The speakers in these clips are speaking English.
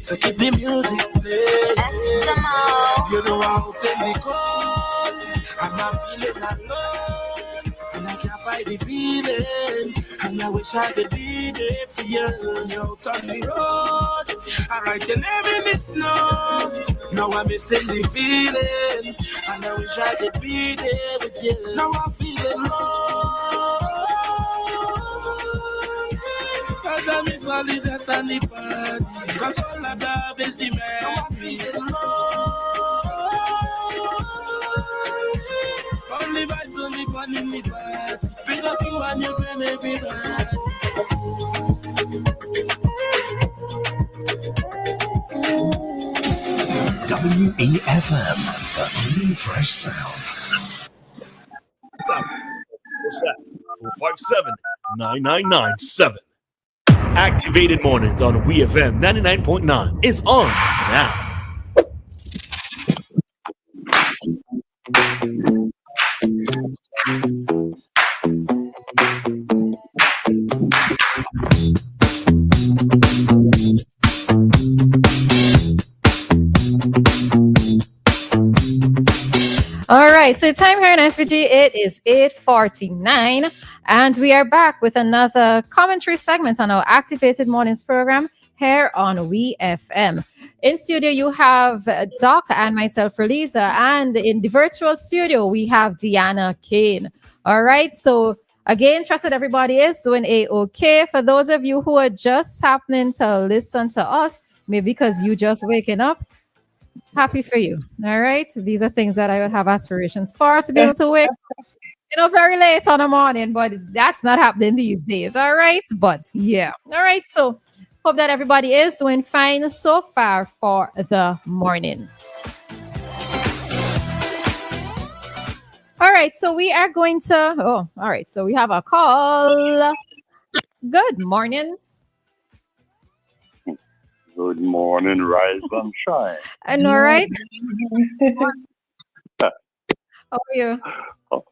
So keep the music playing. You know how to me cold. I'm not feeling alone. And I can't fight the feeling. And I wish I could be there for you. You turn me road. I write your name in the snow. Now I'm missing the feeling. And I wish I could be there with you. Now I'm feeling low. Cause I miss all these ass and the party. Cause all I love is the man. Now I'm feeling low. Only vibes only fun in the party. Because you and your friend everybody. WEFM, the new fresh sound. What's that? 457-9997. Activated Mornings on WEFM 99.9 is on now. All right, so time here in SVG, it is 8:49, and we are back with another commentary segment on our Activated Mornings program here on WEFM. In studio, you have Doc and myself, Roleza, and in the virtual studio, we have Dianna, Cain. All right, so again, trusted everybody is doing A-OK. For those of you who are just happening to listen to us, maybe because you just waking up, happy for you. All right. These are things that I would have aspirations for, to be able to wake up, very late on the morning, but that's not happening these days. All right. But yeah. All right. So hope that everybody is doing fine so far for the morning. All right. So we are going to, all right. So we have a call. Good morning. Good morning, rise and shine. I know, right? How are you? How are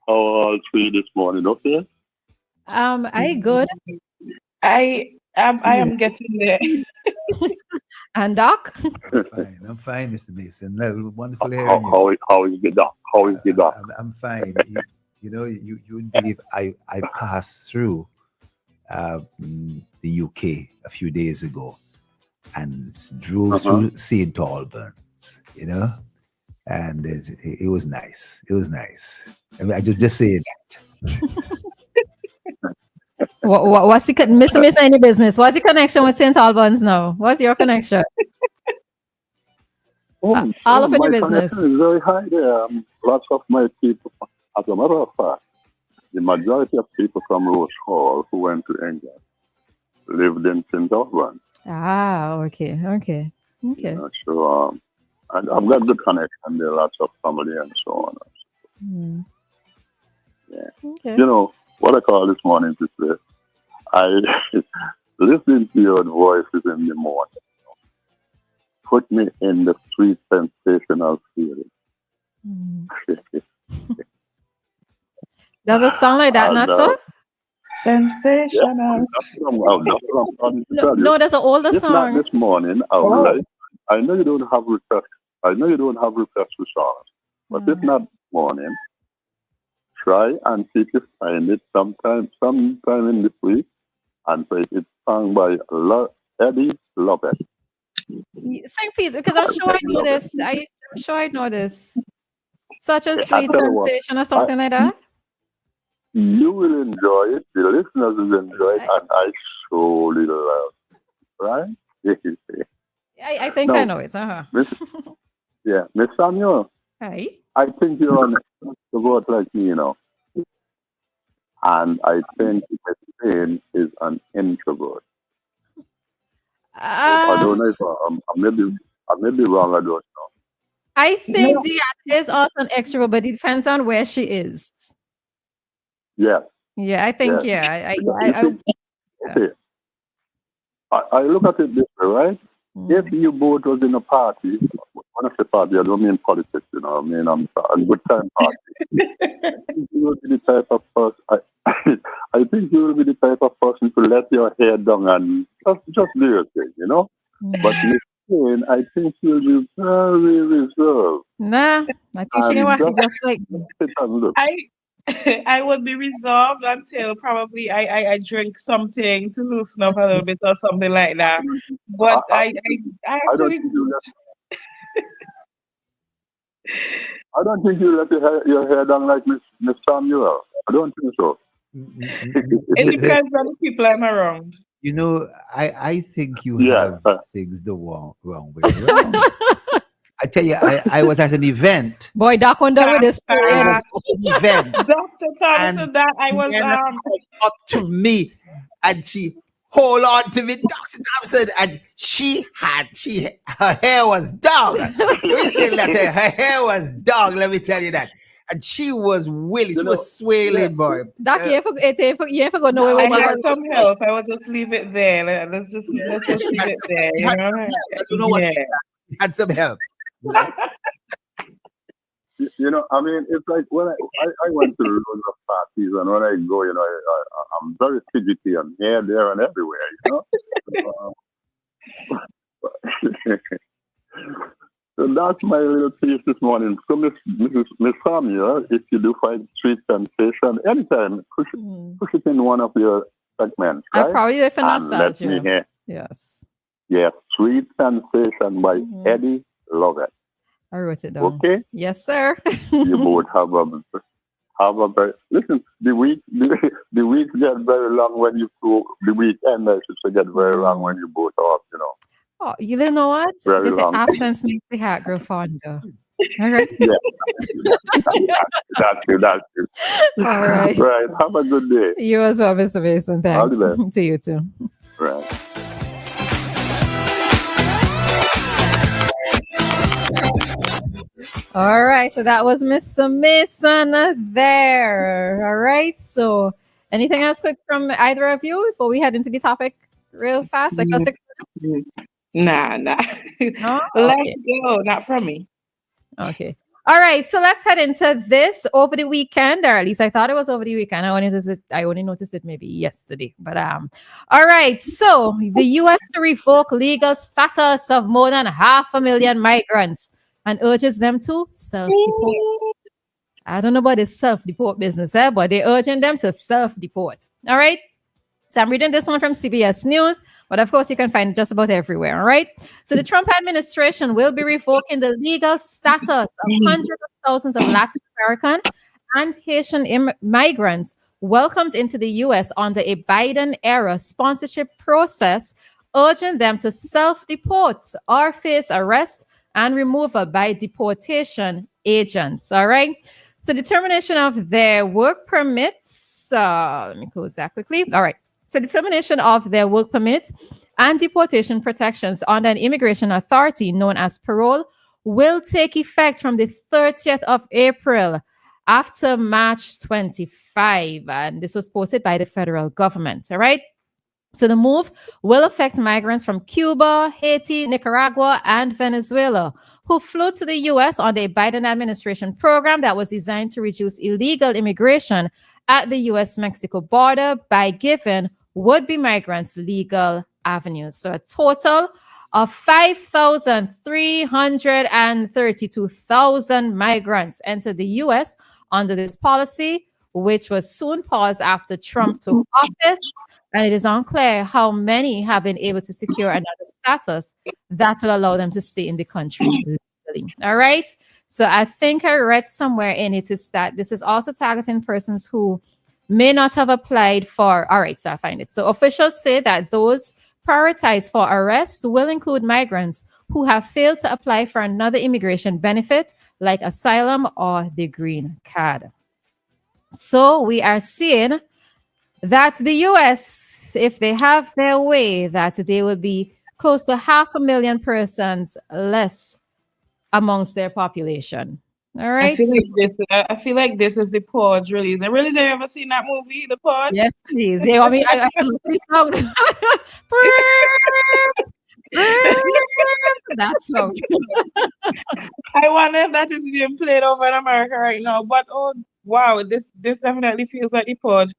all three this morning? Okay. I good. I am getting there. And Doc? I'm fine, Mr. Mason. No, wonderful hearing you. How is the doc? How is the doc? I'm fine. You wouldn't believe I passed through the UK a few days ago and drove through St. Albans, and it was nice. It was nice. I mean, I just say that. What's the Mr. Mason any business? What's the connection with St. Albans now? What's your connection? All of your business. Is very high there. Lots of my people, as a matter of fact, the majority of people from Roche Hall who went to England lived in St. Albans. Okay. So and I've got good connection there, lots of family and so on. Yeah. Okay. What I call this morning to say, I listening to your voices in the morning put me in the sweet sensational feeling. Does it sound like that, not so? Sensational. No, there's an older song. Not this morning, I know you don't have request. I know you don't have request for songs, but if not this morning, try and see if you find it sometime in this week, and play it sung by Eddie Lopez. Sing please, because I'm sure I know this. I'm sure I know this. Such a sweet sensation or something like that. You will enjoy it. The listeners will enjoy it, and I surely love it. Right? I think I know it. Miss Samuel. Hi. I think you're on the boat like me, and I think Miss Cain is an introvert. I don't know if I may be wrong. I don't know. I think Dianna is also an extrovert, but it depends on where she is. Yeah. Yeah, I think. Yeah. Okay. I look at it this way, right? If you both was in a party, when I say party, I don't mean politics, I mean I'm a good time party. You will be the type of person. I think you will be the type of person to let your hair down and just do your thing, But Miss Cain, I think she'll be very reserved. Nah, I think she can And watch it just like sit and look. I I would be resolved until probably I drink something to loosen up a little bit or something like that. I, But I, I I don't actually think you I don't think you let your hair down like Miss Samuel. I don't think so. it depends on the people I'm around. You know, I think you Yeah. have things the wrong way around. I tell you, I was at an event. boy, Doc one done with this I story. was at an event, Dr. Thomas and and that I was Dianna come up to me, and she hold on to me, Dr. Thompson, and her hair was dog. We say that her hair was dog. Let me tell you that, and she was willing. She was swaying, boy. Doc, you ain't for go nowhere I with had you. some help. I will just leave it there. Let's just leave it there, She you had know? some help. And you know what? Yeah. She had some help. I mean, it's like when I went to loads of parties, and when I go, I'm very fidgety and here, there, and everywhere, So that's my little piece this morning. So, Miss Samuel, if you do find sweet sensation, anytime, push it in one of your segments, I right? probably do it for And let me nostalgia. hear. Yes. Yeah, Sweet Sensation by Eddie Lovett. I wrote it down. Okay? Yes, sir. You both have a very listen, the week get very long when you go the weekend I should say get very long when you both off, Oh, you know what? Very They say long. absence makes the heart grow fonder. All right. Yeah. That's you. All right. Right. Have a good day. You as well, Mr. Mason. All the Thanks. best. To you too. Right. All right. So that was Mr. Mason there. All right. So anything else quick from either of you before we head into the topic real fast? Like a 6 minutes? Nah. No? Let's Okay. go. Not from me. Okay. All right. So let's head into this over the weekend, or at least I thought it was over the weekend. I only noticed it maybe yesterday. But all right. So the US to revoke legal status of more than 500,000 migrants and urges them to self-deport. I don't know about this self-deport business, but they're urging them to self-deport. All right. So I'm reading this one from CBS News, but of course you can find it just about everywhere. All right. So the Trump administration will be revoking the legal status of hundreds of thousands of Latin American and Haitian migrants welcomed into the U.S. under a Biden-era sponsorship process, urging them to self-deport or face arrest and removal by deportation agents. All right. So the termination of their work permits. Let me close that quickly. All right. So the termination of their work permits and deportation protections under an immigration authority known as parole will take effect from the 30th of April after March 25. And this was posted by the federal government. All right. So the move will affect migrants from Cuba, Haiti, Nicaragua, and Venezuela who flew to the U.S. under a Biden administration program that was designed to reduce illegal immigration at the U.S.-Mexico border by giving would-be migrants legal avenues. So a total of 5,332,000 migrants entered the U.S. under this policy, which was soon paused after Trump took office. And it is unclear how many have been able to secure another status that will allow them to stay in the country legally. All right. So I think I read somewhere in it is that this is also targeting persons who may not have applied for. All right, so I find it. So officials say that those prioritized for arrests will include migrants who have failed to apply for another immigration benefit like asylum or the green card. So we are seeing that the US, if they have their way, that they will be close to 500,000 persons less amongst their population. All right. I feel like this is the Purge release. And really, have you ever seen that movie, The Purge? Yes, please. Yeah, I mean, I can look this song. That song. I wonder if that is being played over in America right now. But oh wow, this definitely feels like The Purge.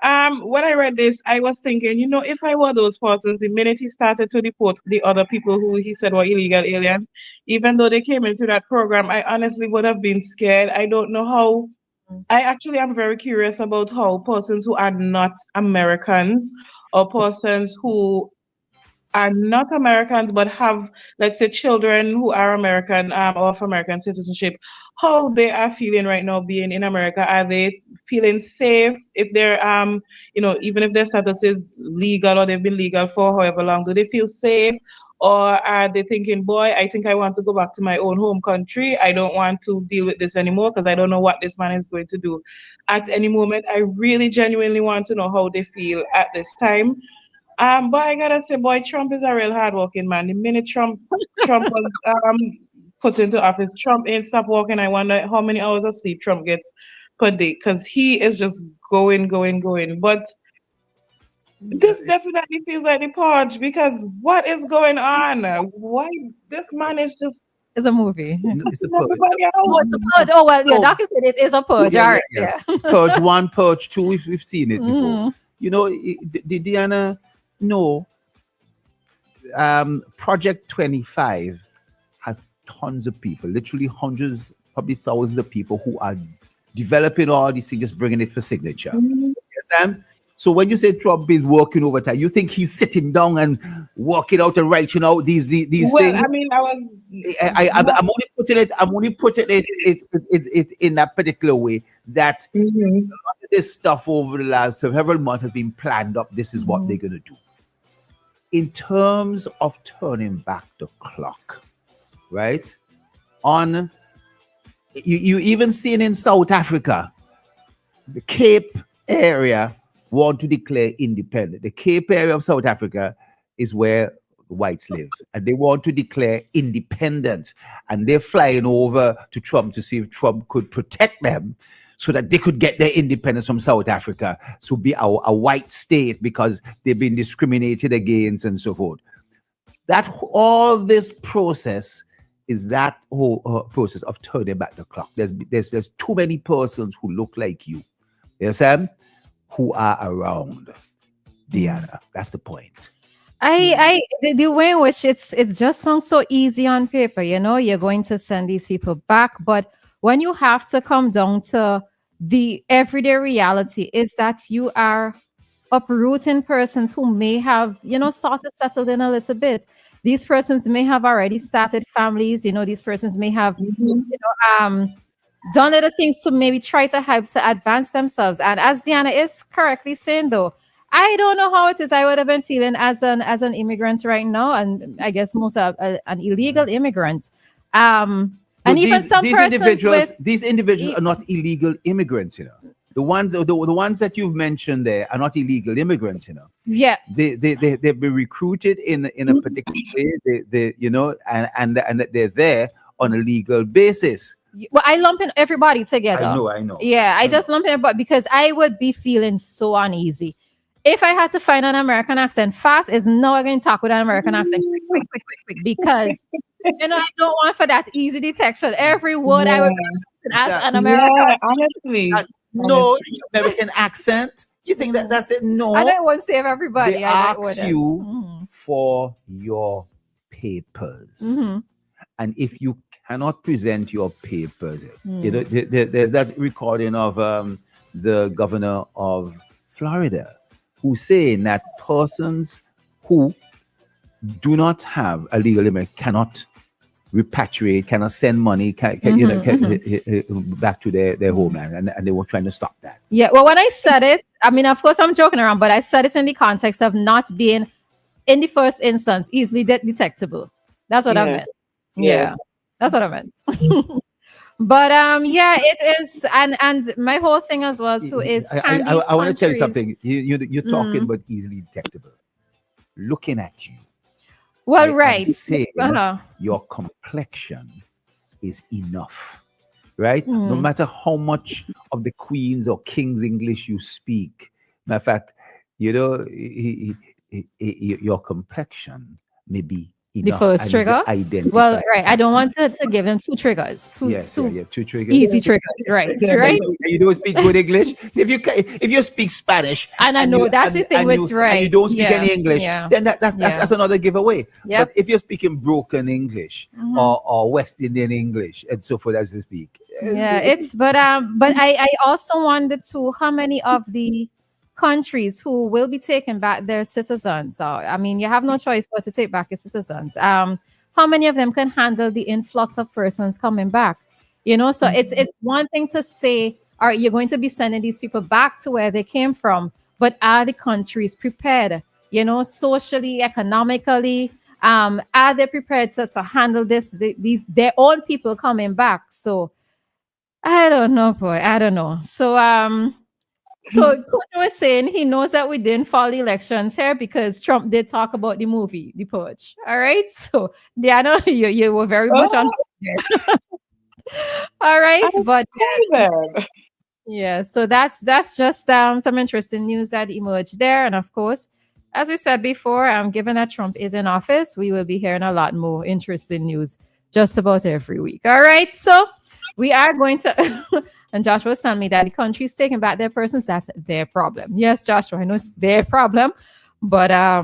When I read this, I was thinking, if I were those persons, the minute he started to deport the other people who he said were illegal aliens, even though they came into that program, I honestly would have been scared. I don't know how. I actually am very curious about how persons who are not Americans or persons who are not Americans but have, let's say, children who are American or of American citizenship, how they are feeling right now being in America. Are they feeling safe if they're even if their status is legal or they've been legal for however long, do they feel safe? Or are they thinking, boy, I think I want to go back to my own home country. I don't want to deal with this anymore because I don't know what this man is going to do at any moment. I really genuinely want to know how they feel at this time. But I gotta say, boy, Trump is a real hardworking man. The minute Trump was put into office, Trump ain't stop working. I wonder how many hours of sleep Trump gets per day, because he is just going, going, going. But this definitely feels like the purge, because what is going on? Why this man is just It's a movie. It's a purge. everybody Oh, out. it's a purge. Oh well, yeah, Oh. Doctor said it is a purge. Yeah, All yeah, right, yeah. yeah. Purge 1, Purge 2, we've seen it before. Mhm. You know, did Dianna know Project 25 has tons of people, literally hundreds, probably thousands of people who are developing all these things, just bringing it for signature. Mhm. Understand? So when you say Trump is working overtime, you think he's sitting down and working out and writing out these Well, things? I mean, I was I'm only putting it. I'm only putting it in that particular way that Mhm. this stuff over the last several months has been planned up. This is what they're gonna do. In terms of turning back the clock, right? On you even seen in South Africa, the Cape area want to declare independent. The Cape area of South Africa is where the whites live, and they want to declare independence. And they're flying over to Trump to see if Trump could protect them so that they could get their independence from South Africa. So be a white state because they've been discriminated against and so forth. That all this process is that whole process of turning back the clock. There's too many persons who look like you. You understand? Who are around Dianna. That's the point. The way in which it just sounds so easy on paper, you're going to send these people back, but when you have to come down to the everyday reality, is that you are uprooting persons who may have, sort of settled in a little bit. These persons may have already started families, these persons may have, Mhm. done little things to maybe try to help to advance themselves. And as Dianna is correctly saying, though, I don't know how it is. I would have been feeling as an immigrant right now, and I guess most of an illegal immigrant. And even some persons with these individuals are not illegal immigrants, The ones that you've mentioned there are not illegal immigrants, yeah. They've been recruited in a particular way, and they're there on a legal basis. Well, I lump in everybody together. I know. Yeah, I just lump in, but because I would be feeling so uneasy. If I had to find an American accent fast, is now going to talk with an American accent quick, because I don't want for that easy detection. Every word I would as an American. Yeah, honestly. No American accent. You think that's it? No. I don't want to save everybody. They I ask you for your papers. Mhm. And if you cannot present your papers, there's that recording of the governor of Florida who's saying that persons who do not have a legal immigrant cannot repatriate, cannot send money, back to their homeland, and they were trying to stop that. Yeah, well, when I said it, I mean, of course, I'm joking around, but I said it in the context of not being, in the first instance, easily detectable. That's what I meant. Yeah, that's what I meant. But yeah, it is, and my whole thing as well too is I want to tell you something. You're talking about easily detectable. Looking at you. Well, I right. say your complexion is enough, right? Mm. No matter how much of the Queen's or King's English you speak. Matter of fact, your complexion may be enough. The first and trigger? it's identified. Well, right. I don't want to give them two triggers. Two Two triggers. easy triggers, right? Right. You don't speak good English. If you speak Spanish, And I know that's the thing with right. and you don't speak any English, then that's another giveaway. Yep. But if you're speaking broken English or West Indian English and so forth as you speak, but I also wonder too how many of the countries who will be taking back their citizens. I mean, you have no choice but to take back your citizens. How many of them can handle the influx of persons coming back? You know, so it's one thing to say, all right, you're going to be sending these people back to where they came from, but are the countries prepared? You know, socially, economically, are they prepared to handle these their own people coming back? So I don't know, boy. I don't know. So Coach was saying he knows that we didn't follow the elections here because Trump did talk about the movie, The Purge. All right. So Dianna, you were very much on there. All right. But so that's just some interesting news that emerged there. And of course, as we said before, given that Trump is in office, we will be hearing a lot more interesting news just about every week. All right. So we are going to and Joshua was telling me that the country is taking back their persons. That's their problem. Yes, Joshua, I know it's their problem. But I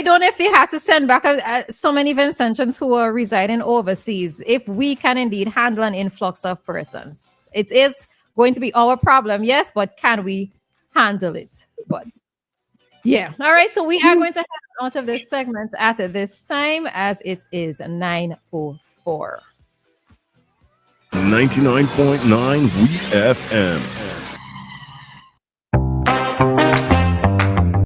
don't know if they had to send back so many Vincentians who are residing overseas, if we can indeed handle an influx of persons. It is going to be our problem, yes, but can we handle it? But yeah. All right. So we are going to head out of this segment at this time as it is 9:04. 99.9 WEFM.